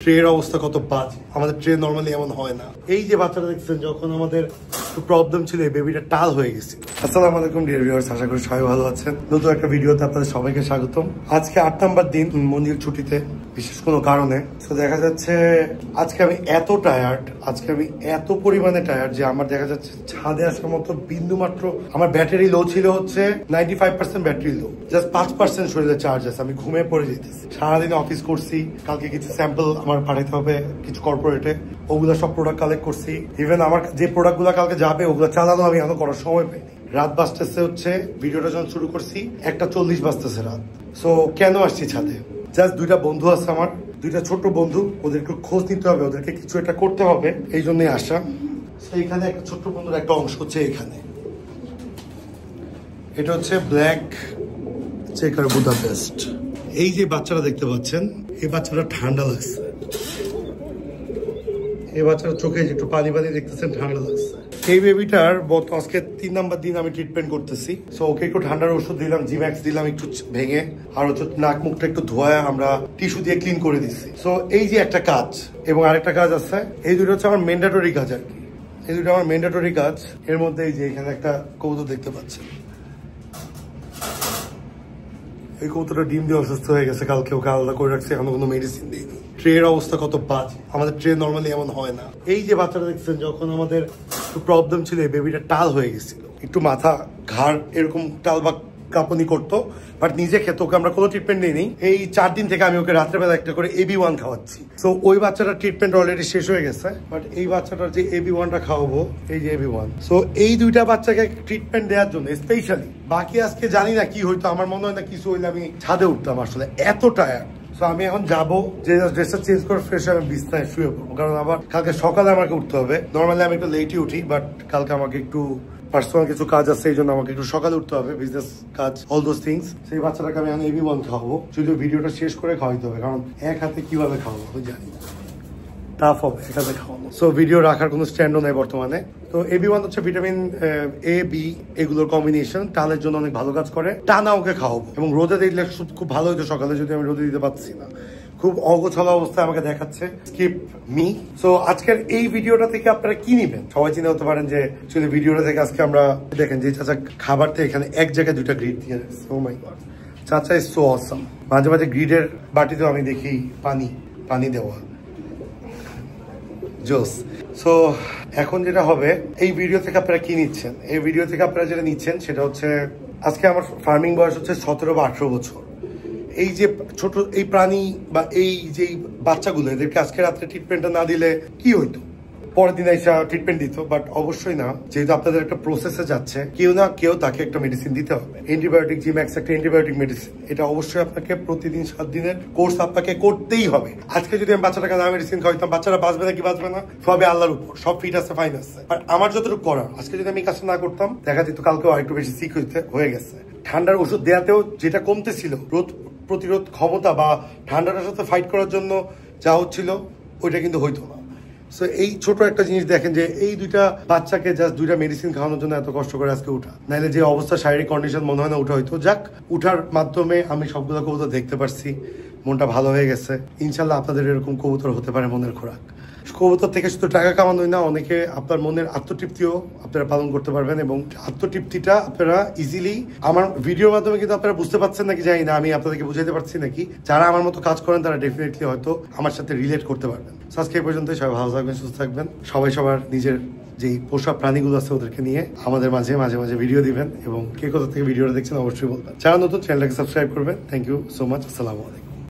ট্রের অবস্থা কত বাজে। আমাদের ট্রে নরমালি এমন হয় না। এই যে বাচ্চাটা দেখছেন, যখন আমাদের প্রবলেম ছিল বেবিটা টাল হয়ে গেছে। আসসালামু আলাইকুম ডিয়ার ভিউয়ার্স, আশা করি সবাই ভালো আছেন। নতুন একটা ভিডিওতে আপনাদের সবাইকে স্বাগতম। আজকে 8 নাম্বার দিন মন্দির ছুটিতে, বিশেষ কোনো কারণে। তো দেখা যাচ্ছে আজকে আমি এত টায়ার্ড, আজকে আমি এত পরিমাণে টায়ার্ড যে আমার দেখা যাচ্ছে ছাদে আসার মতো বিন্দু মাত্র। আমার ব্যাটারি লো ছিল হচ্ছে 95% ব্যাটারি লো, জাস্ট 5% শরীরে চার্জ আছে। আমি ঘুমিয়ে পড়ে যেতেছি। সারাদিন অফিস করছি, কালকে কিছু স্যাম্পল আমার পাঠাতে হবে কিছু কর্পোরেটে, ওগুলো সব প্রোডাক্ট কালেক্ট করছি। ইভেন আমার যে প্রোডাক্ট গুলো কালকে যাবে ওগুলো চালানো আমি এখনো করার সময় পাইনি। রাত বাজতেছে হচ্ছে, ভিডিওটা যখন শুরু করছি 1:40 বাজতেছে রাত। সো কেন আসছি ছাদে? জাস্ট দুইটা বন্ধু আছে আমার, দুইটা ছোট বন্ধু, ওদেরকে খোঁজ নিতে হবে, ওদেরকে কিছু একটা করতে হবে, এই জন্যই আসা। এইখানে একটা ছোট্ট বন্ধুর একটা অংশ হচ্ছে এখানে, এটা হচ্ছে ব্ল্যাক চেকার বুদাপেস্ট। এই যে বাচ্চারা দেখতে পাচ্ছেন, এই বাচ্চাটা ঠান্ডা লাগছে, এই বাচ্চার চোখে একটু পানি পানি দেখতেছেন, ঠান্ডা লাগছে। এই বেবিটার আজকে 3 নাম্বার দিন আমি ট্রিটমেন্ট করতেছি। সো ওকে একটু ঠান্ডার ওষুধ দিলাম, জিম্যাক্স দিলাম একটু ভেঙে, আর হচ্ছে নাক মুখটা একটু ধোয়া আমরা টিস্যু দিয়ে ক্লিন করে দিচ্ছি। সো এই যে একটা কাজ এবং আরেকটা কাজ আছে, এই দুটো হচ্ছে আমার ম্যান্ডেটরি কাজ আর কি। এই দুটো আমার ম্যান্ডেটরি কাজ। এর মধ্যে এই যে এখানে একটা কবুতর দেখতে পাচ্ছেন, এই কবুতরটা ডিম দিয়ে অসুস্থ হয়ে গেছে, কালকে ওকে আলাদা করে রাখছে, এখনো কোনো মেডিসিন দিইনি। ট্রের অবস্থা কত বাজে। আমাদের ট্রে নরমালি এমন হয় না। এই যে বাচ্চাটা দেখছেন, যখন আমাদের প্রবলেম ছিল বেবিটা টাল হয়ে গেছিল, একটু মাথা ঘাড় এরকম টাল বা কাঁপুনি করতো, বাট নিজে খেতে, ওকে আমরা কোনো ট্রিটমেন্ট নিইনি। এই 4 দিন থেকে আমি ওকে রাত্রেবেলা একটা করে AB1 খাওয়াচ্ছি। তো ওই বাচ্চাটার ট্রিটমেন্ট অলরেডি শেষ হয়ে গেছে, বাট এই বাচ্চাটার যে AB1টা খাওয়াবো, এই যে AB1। সো এই দুইটা বাচ্চাকে ট্রিটমেন্ট দেওয়ার জন্য স্পেশালি, বাকি আজকে জানি না কি হইতো, আমার মনে হয় না কিছু হইলে আমি ছাদে উঠতাম, আসলে এত টায়ার্ড। তো আমি এখন যাবো, যে ড্রেসটা চেঞ্জ করে ফ্রেশ হয়ে আমি বিছনায় শুয়ে পড়বো, কারণ আবার কালকে সকালে আমাকে উঠতে হবে। নর্মালি আমি একটু লেটই উঠি, বাট কালকে আমাকে একটু পার্সোনাল কিছু কাজ আছে, এই জন্য আমাকে একটু সকালে উঠতে হবে, বিজনেস কাজ, অল দোজ থিংস। সেই বাচ্চাটাকে আমি AB1 খাওয়াবো, যদিও ভিডিওটা শেষ করে খাওয়াইতে হবে, কারণ এক হাতে কিভাবে খাওয়াবো আমি জানি না, টাফ হবে এক হাতে খাওয়ানো। সো ভিডিও রাখার কোনো স্ট্যান্ডও নেই বর্তমানে। তো AB1 হচ্ছে ভিটামিন A, B এগুলোর কম্বিনেশন, টানের জন্য অনেক ভালো কাজ করে। টানা ওকে খাওয়াবো, এবং রোদে দিলে খুব ভালো হইতো সকালে, যদি আমি রোদে দিতে পারছি না, খুব অগোছালো অবস্থায় আমাকে দেখাচ্ছে। Skip me. সো আজকের এই ভিডিওটা থেকে আপনারা কি নিবেন? সবাই চিন্তা হতে পারেন যে ভিডিওটা থেকে আজকে আমরা দেখেন যে চাচা খাবারটা এখানে এক জায়গায় 2টা গ্রিড দিয়ে রাখছে। ও মাই গড, চাচা ইজ সো অসাম। মাঝে মাঝে গ্রিডের বাটিতেও আমি দেখি পানি দেওয়া, জোস। সো এখন যেটা হবে, এই ভিডিও থেকে আপনারা কি নিচ্ছেন? এই ভিডিও থেকে আপনারা যেটা নিচ্ছেন সেটা হচ্ছে, আজকে আমার ফার্মিং বয়স হচ্ছে 17 বা 18 বছর। এই যে ছোট এই প্রাণী বা এই যে বাচ্চাগুলো, এদেরকে আজকে রাত্রে ট্রিটমেন্টটা না দিলে কি হইতো? পরের দিন এসে ট্রিটমেন্ট দিত, বাট অবশ্যই না। যেহেতু আপনাদের একটা প্রসেসে যাচ্ছে, কেউ না কেউ তাকে একটা মেডিসিন দিতে হবে। অ্যান্টিবায়োটিক, জিম্যাক্স একটা অ্যান্টিবায়োটিক মেডিসিন, এটা অবশ্যই আপনাকে প্রতিদিন 7 দিনের কোর্স আপনাকে করতেই হবে। আজকে যদি আমি বাচ্চাটাকে না মেডিসিন খাওয়াইতাম, বাচ্চারা বাঁচবে না কি বাঁচবে না সবই আল্লাহর উপর, সব ফিট আছে, ফাইন আছে। বাট আমার যতটুকু করার, আজকে যদি আমি কাজটা না করতাম, দেখা যেত কালকেও আরেকটু বেশি সিক হয়ে গেছে। ঠান্ডার ওষুধ দেওয়াতেও যেটা কমতেছিল, রোদ প্রতিরোধ ক্ষমতা বা ঠান্ডাটার সাথে ফাইট করার জন্য যা হচ্ছিল, ওইটা কিন্তু হইতো না। সো এই ছোট একটা জিনিস দেখেন, যে এই দুইটা বাচ্চাকে জাস্ট 2টা মেডিসিন খাওয়ানোর জন্য এত কষ্ট করে আজকে উঠা, নাহলে যে অবস্থা, শারীরিক কন্ডিশন মনে হয় না উঠা হইতো। যাক, উঠার মাধ্যমে আমি সবগুলো কবুতর দেখতে পারছি, মনটা ভালো হয়ে গেছে। ইনশাল্লাহ আপনাদের এরকম কবুতর হতে পারে মনের খোরাক। কবুতর থেকে শুধু টাকা কামানোই না, অনেকে আপনার মনের আত্মতৃপ্তিও আপনারা পালন করতে পারবেন, এবং আত্মতৃপ্তিটা আপনারা ইজিলি, আমার ভিডিওর মাধ্যমে কিন্তু আপনারা বুঝতে পারছেন নাকি জানি না, আমি আপনাদেরকে বুঝাইতে পারছি নাকি, যারা আমার মতো কাজ করেন তারা ডেফিনেটলি হয়তো আমার সাথে রিলেট করতে পারবেন। আজকে এই পর্যন্ত, সবাই ভালো থাকবেন, সুস্থ থাকবেন। সবাই সবার নিজের যেই পোষা প্রাণীগুলো আছে ওদেরকে নিয়ে আমাদের মাঝে মাঝে ভিডিও দিবেন, এবং কে কোথা থেকে ভিডিওটা দেখছেন অবশ্যই বলবেন। যারা নতুন, চ্যানেলটাকে সাবস্ক্রাইব করবেন। Thank you so much. আসসালামু আলাইকুম।